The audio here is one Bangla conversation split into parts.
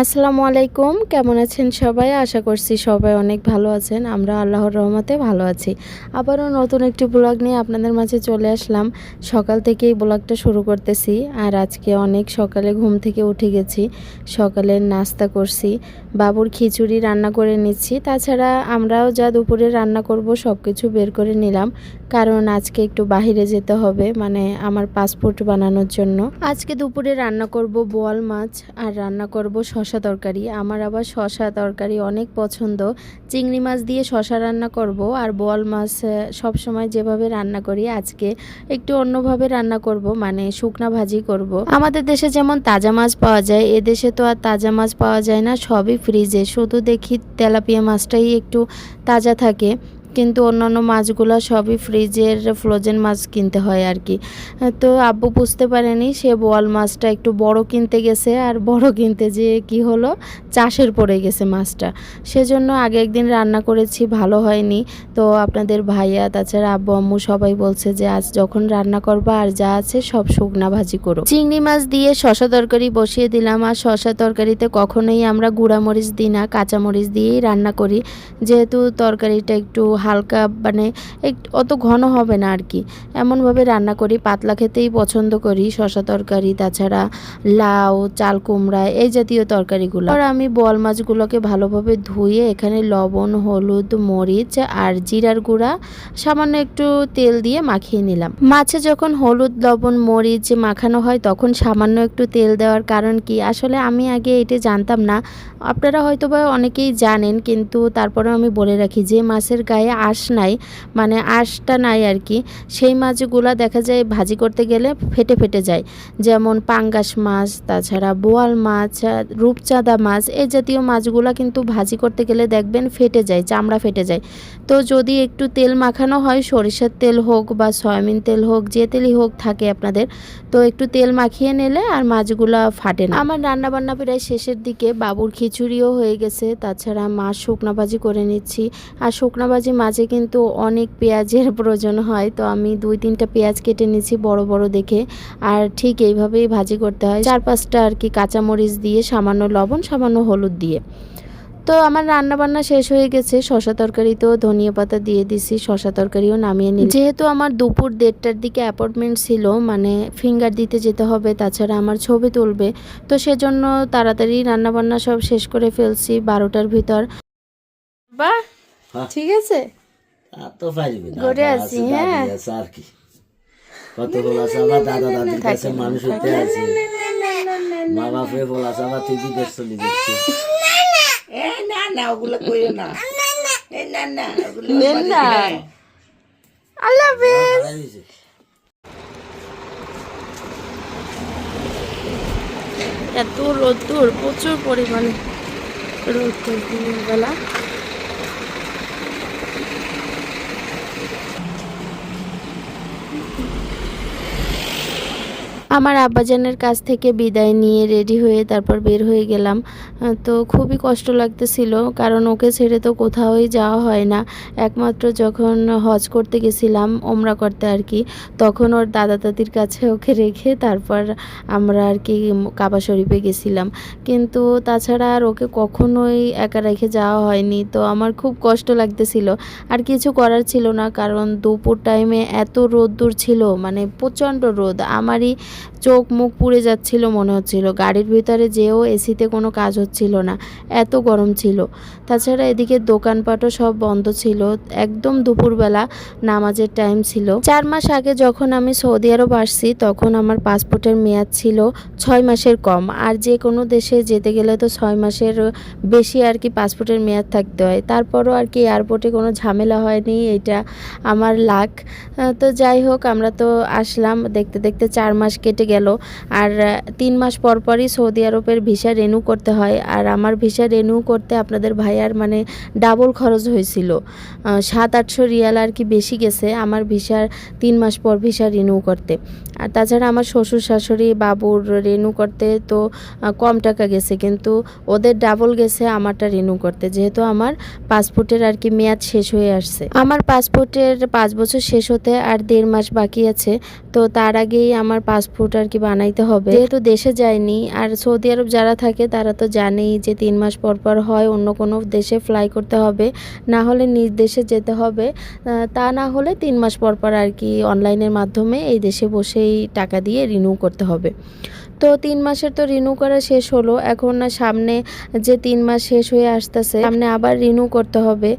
আসসালামু আলাইকুম, কেমন আছেন সবাই? আশা করছি সবাই অনেক ভালো আছেন। আমরা আল্লাহর রহমতে ভালো আছি। আবারও নতুন একটি ব্লগ নিয়ে আপনাদের মাঝে চলে আসলাম। সকাল থেকেই ব্লগটা শুরু করতেছি। আর আজকে অনেক সকালে ঘুম থেকে উঠে গেছি। সকালের নাস্তা করছি, বাবুর খিচুড়ি রান্না করে নিচ্ছি। তাছাড়া আমরাও যা দুপুরে রান্না করব সব কিছু বের করে নিলাম, কারণ আজকে একটু বাহিরে যেতে হবে, মানে আমার পাসপোর্ট বানানোর জন্য। আজকে দুপুরে রান্না করব বোয়াল মাছ আর রান্না করব শসা তরকারি। আমার আবার শসা তরকারি অনেক পছন্দ। চিংড়ি মাছ দিয়ে শসা রান্না করব, আর বোয়াল মাছ সব সময় যেভাবে রান্না করি আজকে একটু অন্যভাবে রান্না করব, মানে শুকনা ভাজি করব। আমাদের দেশে যেমন তাজা মাছ পাওয়া যায়, এদেশে তো আর তাজা মাছ পাওয়া যায় না, সবই ফ্রিজে। শুধু দেখি তেলাপিয়া মাছটাই একটু তাজা থাকে, কিন্তু অন্যান্য মাছগুলো সবই ফ্রিজের ফ্রোজেন মাছ কিনতে হয় আর কি। তো আব্বু বুঝতে পারেনি, সে বোয়াল মাছটা একটু বড় কিনতে গেছে, আর বড় কিনতে যেয়ে কি হলো, চাষের পড়ে গেছে মাছটা। সেজন্য আগে একদিন রান্না করেছি, ভালো হয়নি। তো আপনাদের ভাইয়া তাছাড়া আব্বু আম্মু সবাই বলছে যে আজ যখন রান্না করবা আর যা আছে সব শুকনা ভাজি করো। চিংড়ি মাছ দিয়ে শসা তরকারি বসিয়ে দিলাম। আর শসা তরকারিতে কখনোই আমরা গুঁড়ামরিচ দিই না, কাঁচামরিচ দিয়েই রান্না করি, যেহেতু তরকারিটা একটু হালকা, মানে একটু অত ঘন হবে না আর কি। এমনভাবে রান্না করি, পাতলা খেতেই পছন্দ করি শসা তরকারি, তাছাড়া লাউ, চাল কুমড়া, এই জাতীয় তরকারিগুলো। আর আমি বোয়াল মাছগুলোকে ভালোভাবে ধুয়ে এখানে লবণ, হলুদ, মরিচ আর জিরার গুঁড়া সামান্য একটু তেল দিয়ে মাখিয়ে নিলাম। মাছে যখন হলুদ, লবণ, মরিচ মাখানো হয় তখন সামান্য একটু তেল দেওয়ার কারণ কি, আসলে আমি আগে এটা জানতাম না। আপনারা হয়তো বা অনেকেই জানেন, কিন্তু তারপরেও আমি বলে রাখি, যে মাছের গায়ে আঁশ নাই, মানে আঁশটা নাই আর কি, সেই মাছগুলো দেখা যায় ভাজি করতে গেলে ফেটে ফেটে যায়। যেমন পাঙ্গাস মাছ, তাছাড়া বোয়াল মাছ, রূপচাঁদা মাছ, এই জাতীয় মাছগুলো কিন্তু ভাজি করতে গেলে দেখবেন ফেটে যায়, চামড়া ফেটে যায়। তো যদি একটু তেল মাখানো হয়, সরিষার তেল হোক বা সয়াবিন তেল হোক, যে তেলই হোক থাকে আপনাদের, তো একটু তেল মাখিয়ে নিলে আর মাছগুলো ফাটে না। আমার রান্নাবান্না প্রায় শেষের দিকে, বাবুর খিচুড়িও হয়ে গেছে, তাছাড়া মাছ শুকনা ভাজি করে নিচ্ছি। আর শুকনা ভাজি মাঝে কিন্তু অনেক পেঁয়াজের প্রয়োজন হয়, তো আমি 2-3টা পেঁয়াজ কেটে নিচ্ছি বড় বড় দেখে। আর ঠিক এইভাবেই ভাজি করতে হয়, 4-5টা আর কি কাঁচামরিচ দিয়ে, সামান্য লবণ, সামান্য হলুদ দিয়ে। তো আমার রান্না বান্না শেষ হয়ে গেছে। শসা তরকারিতেও ধনিয়া পাতা দিয়ে দিছি, শসা তরকারিও নামিয়ে নিই। যেহেতু আমার দুপুর 1:30টার দিকে অ্যাপয়েন্টমেন্ট ছিল, মানে ফিঙ্গার দিতে যেতে হবে, তাছাড়া আমার ছবি তুলবে, তো সেজন্য তাড়াতাড়ি রান্না বান্না সব শেষ করে ফেলছি 12টার ভিতর। বাহ, ঠিক আছে, তো পারবি না, ঘুরে আসি। হ্যাঁ, আর কি কত বলা সাবা, দাদা দাদির কাছে মানুষ হতে আছে, মা বাপরে বলা সাবা, তুই বিদেশ চলে যাচ্ছিস। না না, ওগুলো কইও না, না না, আল্লাহ হাফেজ। এত রোদ্দুর, প্রচুর পরিমাণে রোদ্দুর দিনের বেলা। আমার আব্বাজানের কাছ থেকে বিদায় নিয়ে রেডি হয়ে তারপর বের হয়ে গেলাম। তো খুবই কষ্ট লাগতেছিল, কারণ ওকে ছেড়ে তো কোথাওই যাওয়া হয় না। একমাত্র যখন হজ করতে গেছিলাম, ওমরা করতে আর কি, তখন ওর দাদা দাদির কাছে ওকে রেখে তারপর আমরা আর কি কাবা শরীফে গেছিলাম। কিন্তু তাছাড়া আর ওকে কখনোই একা রেখে যাওয়া হয়নি। তো আমার খুব কষ্ট লাগতেছিল, আর কিছু করার ছিল না, কারণ দুপুর টাইমে এত রোদ্দুর ছিল, মানে প্রচণ্ড রোদ। আমারই চোখ মুখ পুড়ে যাচ্ছিল, মনে হচ্ছিল। গাড়ির ভিতরে যেও এসিতে কোনো কাজ হচ্ছিল না, এত গরম ছিল। তাছাড়া এদিকে দোকানপাটও সব বন্ধ ছিল, একদম দুপুরবেলা, নামাজের টাইম ছিল। 4 মাস আগে যখন আমি সৌদি আরব আসছি, তখন আমার পাসপোর্টের মেয়াদ ছিল 6 মাসের কম। আর যে কোনো দেশে যেতে গেলে তো 6 মাসের বেশি আর কি পাসপোর্টের মেয়াদ থাকতে হয়। তারপরও আর কি এয়ারপোর্টে কোনো ঝামেলা হয়নি, এটা আমার লাক। তো যাই হোক, আমরা তো আসলাম, দেখতে দেখতে 4 মাস কেটে গেল। আর 3 মাস পর পরই সৌদি আরবের ভিসা রিনিউ করতে হয়। আর আমার ভিসা রিনিউ করতে আপনাদের ভাইয়ার মানে ডাবল খরচ হয়েছিল, 700-800 রিয়াল আর কি বেশি গেছে আমার ভিসার 3 মাস পর ভিসা রিনিউ করতে। আর তাছাড়া আমার শ্বশুর শাশুড়ি বাবুর রিনিউ করতে তো কম টাকা গেছে, কিন্তু ওদের ডাবল গেছে আমারটা রিনিউ করতে, যেহেতু আমার পাসপোর্টের আর কি মেয়াদ শেষ হয়ে আসছে। আমার পাসপোর্টের 5 বছর শেষ হতে আর 1.5 মাস বাকি আছে। তো তার আগেই আমার পাসপোর্ট পাসপোর্ট আর কি বানাইতে হবে, যেহেতু দেশে যায়নি। আর সৌদি আরব যারা থাকে তারা তো জানেই যে 3 মাস পর পর হয় অন্য কোনো দেশে ফ্লাই করতে হবে, না হলে নিজ দেশে যেতে হবে। তা না হলে 3 মাস পর পর আর কি অনলাইনের মাধ্যমে এই দেশে বসেই টাকা দিয়ে রিনিউ করতে হবে। তো 3 মাসের তো রিনিউ করা শেষ হলো, এখন না সামনে যে 3 মাস শেষ হয়ে আসতেছে, সামনে আবার রিনিউ করতে হবে।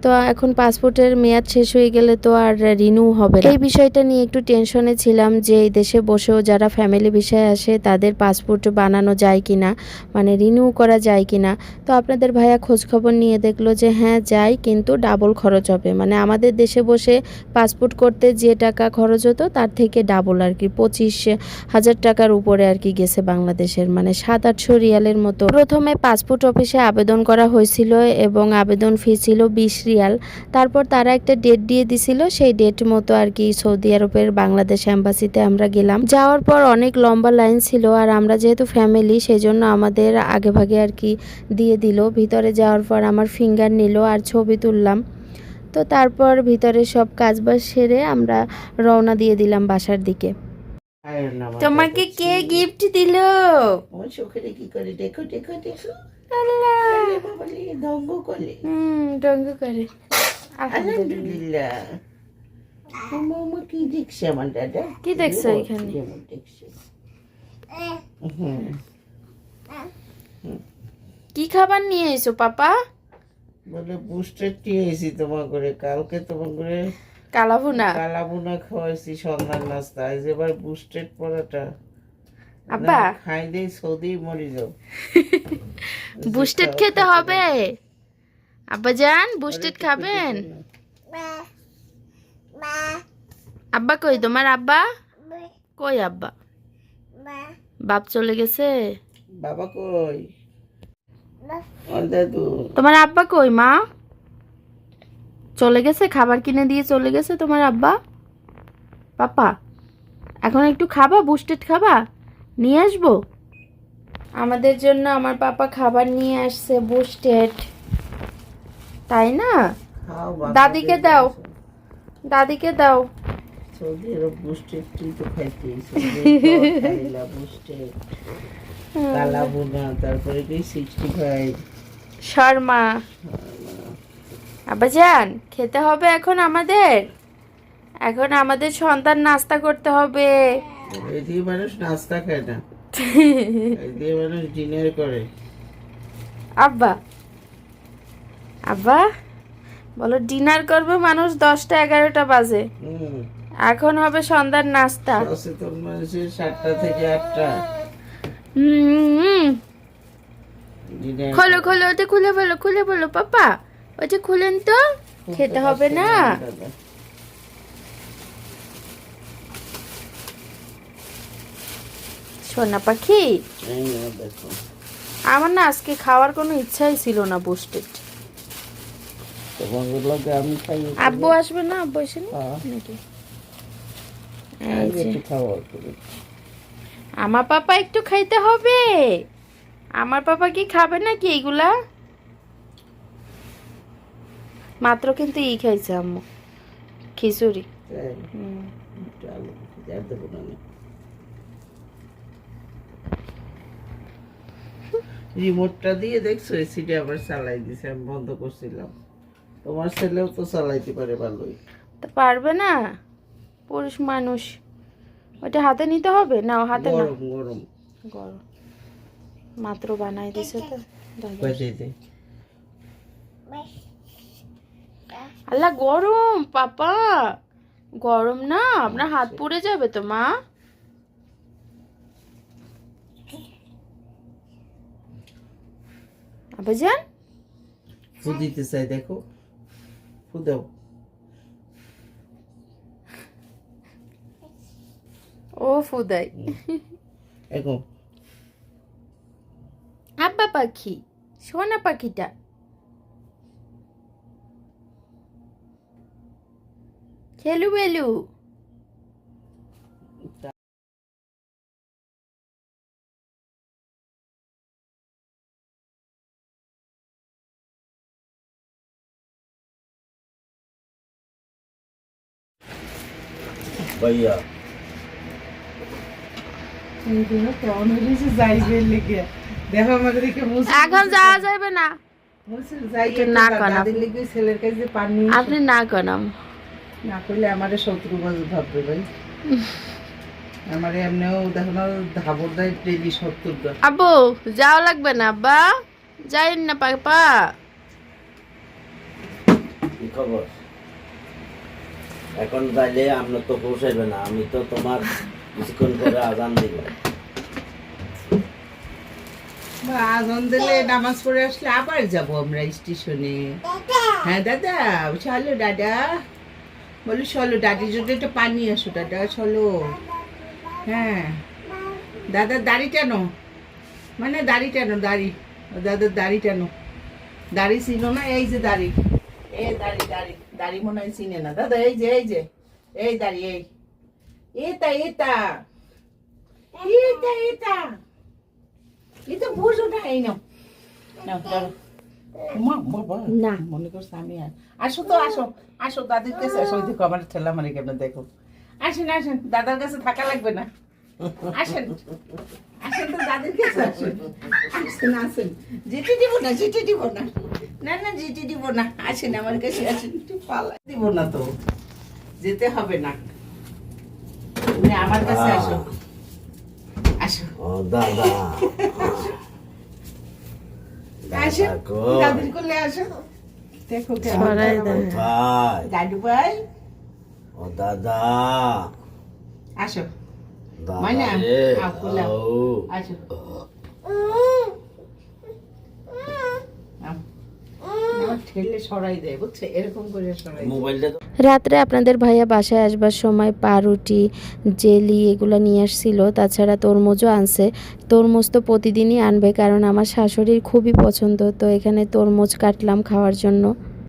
তো এখন পাসপোর্টের মেয়াদ শেষ হয়ে গেলে তো আর রিনিউ হবে না। এই বিষয়টা নিয়ে একটু টেনশনে ছিলাম যে এই দেশে বসেও যারা ফ্যামিলি ভিসায় আসে তাদের পাসপোর্ট বানানো যায় কিনা, মানে রিনিউ করা যায় কিনা। তো আপনাদের ভাইয়া খোঁজখবর নিয়ে দেখলো যে হ্যাঁ যায়, কিন্তু ডাবল খরচ হবে। মানে আমাদের দেশে বসে পাসপোর্ট করতে যে টাকা খরচ হতো তার থেকে ডাবল আর কি, 25,000 টাকার উপরে আর কি গেছে বাংলাদেশের, মানে 700-800 রিয়ালের মতো। প্রথমে পাসপোর্ট অফিসে আবেদন করা হয়েছিল এবং আবেদন ফি ছিল 20 রিয়াল। তারপর তারা একটা ডেট দিয়ে দিছিল, সেই ডেট মতো আর কি সৌদি আরবের বাংলাদেশ এম্বাসিতে আমরা গেলাম। যাওয়ার পর অনেক লম্বা লাইন ছিল, আর আমরা যেহেতু ফ্যামিলি সেই জন্য আমাদের আগে ভাগে আর কি দিয়ে দিল। ভিতরে যাওয়ার পর আমার ফিঙ্গার নিল আর ছবি তুললাম। তো তারপর ভিতরে সব কাজবাজ সেরে আমরা রওনা দিয়ে দিলাম বাসার দিকে। তোমাকে কে গিফট দিল? আমার চোখে কি করে দেখো দেখো দেখো, আল্লাহ, বাবালি দঙ্গ করে। ডঙ্গ করে। আলহামদুলিল্লাহ। মামা কি দেখছে আমার দাদা? কি দেখছো এখানে? যেমন দেখছে। কি খাবার নিয়ে এসো পাপা? বলে বুস্টেড নিয়ে এসেছি তোমার করে, কালকে তোমার করে কালাভুনা। কালাবুনা খাওয়াইছি সন্ধ্যার নাস্তা, আজ এবার বুস্টেড পরোটা। আব্বা খাই দেই সৌদি মরি যাও। বুস্টেড খেতে হবে। আব্বা জান বুস্টেড খাবেন? আব্বা কই তোমার? আব্বা কই? আব্বা বাপ চলে গেছে। বাবা কই? দাদু তোমার আব্বা কই? মা চলে গেছে, খাবার কিনে দিয়ে চলে গেছে তোমার আব্বা। পাপা এখন একটু খাবা, বুস্টেড খাবা? নিয়ে আসবো আমাদের জন্য। আমার পাপা খাবার নিয়ে আসছে, বুস্টেড, তাই না? খাও দাদিকে দাও, দাদিকে দাও। সৌদি আরব বুস্টেড তুই তো খাইছিস, খাইলা বুস্টেড, কালাবুনা, তারপরে কি 65 শর্মা। আব্বাজান খেতে হবে এখন আমাদের, এখন আমাদের সন্তান নাস্তা করতে হবে। এই দিয়ে মানুষ নাস্তা খায় না, এই দিয়ে মানুষ ডিনার করে। আব্বা আব্বা বলো ডিনার করবে মানুষ 10টা 11টা বাজে, এখন হবে সন্ধ্যার নাস্তা। সচেতন মানুষের 7টা থেকে 8টা ডিনার। খোলো খোলো, ওটা খুলে বলো, খুলে বলো পাপা, ওটা খুলেন তো, খেতে হবে না। সোনা পাখি, আমার না আজকে খাওয়ার কোনো ইচ্ছাই ছিল না বুস্টেড। আমি খাই। আব্বু আসবে না? আব্বু এসে নাকি? আমার পাপা একটু খাইতে হবে। আমার পাপা কি খাবে নাকি এইগুলা? মাত্র কিন্তু ই খাইছে আম্মু, খিচুড়ি। রিমোটটা দিয়ে দেখছো এসিটা আবার চালাই দিছে, আমি বন্ধ করছিলাম। তোমার ছেলেও তো চালাইতে পারে ভালোই। তো পারবে না, পুরুষ মানুষ। ওটা হাতে নিতে হবে না? হাতে না, গরম গরম গরম মাত্র বানাই দিছে তো। আল্লাহ গরম পাপা, গরম না, আপনার হাত পুড়ে যাবে তো মা। আব্বাজান ফু দিতে চাই, দেখো ফু দাও। ও ফুদাই। এখন আব্বা পাখি, সোনা পাখিটা খেলু বেলু। भैया এই দেখো কেমন হয়েছে যাইবে লেগে দেখো আমাকে দেখে এখন যাওয়া যাবে না, যাইবে না করা। দাদির লেগে ছেলের কাছে পানি আপনি না করাম। না করলে আমারে শত্রু ভাববে ভাই আমারে এমনিও দেখো না ধাবর দেয় ডেলি 70 আব্বু যাওয়া লাগবে না, আব্বা যাই না পাপা। কি খবর? এখন যাইলে আপনার তো পৌঁছাইবে না, আমি তো তোমার কিছুক্ষণ পরে আজান দিব। আজান দিলে নামাজ পড়ে আসলে আবার যাব আমরা স্টেশনে। হ্যাঁ দাদা চলো দাদা, বলো চলো দাদির জন্য একটা পানি আসো দাদা চলো। হ্যাঁ দাদা দাড়ি টানো, মানে দাড়ি টানো দাড়ি, দাদার দাড়ি টানো। দাড়ি ছিল না, এই যে দাড়ি, এই দাড়ি দাড়ি দাড়ি মনে হয় চিনে না দাদা, এই যে এই যে এই দাড়ি, এই এটা এটা এটা এটা এটা বুঝো না, এই নাও নাও ধরো। মা বাবা না। মনে করছে আমি আসো তো আসো, আসো দাদির কাছে আসো। ওই দেখো আমার ঠেলা মারে কেমন দেখো। আসেন আসেন, দাদার কাছে থাকা লাগবে না, আসেন আসেন তো দাদির কাছে আসেন, আসেন আসেন। জিটি দিব না, জিটি দিব না, না না জিটি দিব না, আসেন আমার কাছে আসেন। একটু পালা দিব না তো, যেতে হবে না, তুমি আমার কাছে আসো আসো। ও দাদা, আসো দাদা কই? দাদির কোলে আসো, দেখো কেমন সরাই দেন। ভাই, দাদু ভাই ও দাদা, আসো, দাদা মাইনা, রে, আও, কোলে আও। আও। আসো আমার ঠেলে সরাই দেয় বুঝছে, এরকম করে সরাই দেয়। মোবাইলটা তো রাত্রে আপনাদের ভাইয়া বাসায় আসবার সময় পাউরুটি, জেলি এগুলো নিয়ে আসছিল, তাছাড়া তরমুজও আনছে। তরমুজ তো প্রতিদিনই আনবে, কারণ আমার শাশুড়ির খুবই পছন্দ। তো এখানে তরমুজ কাটলাম খাওয়ার জন্য।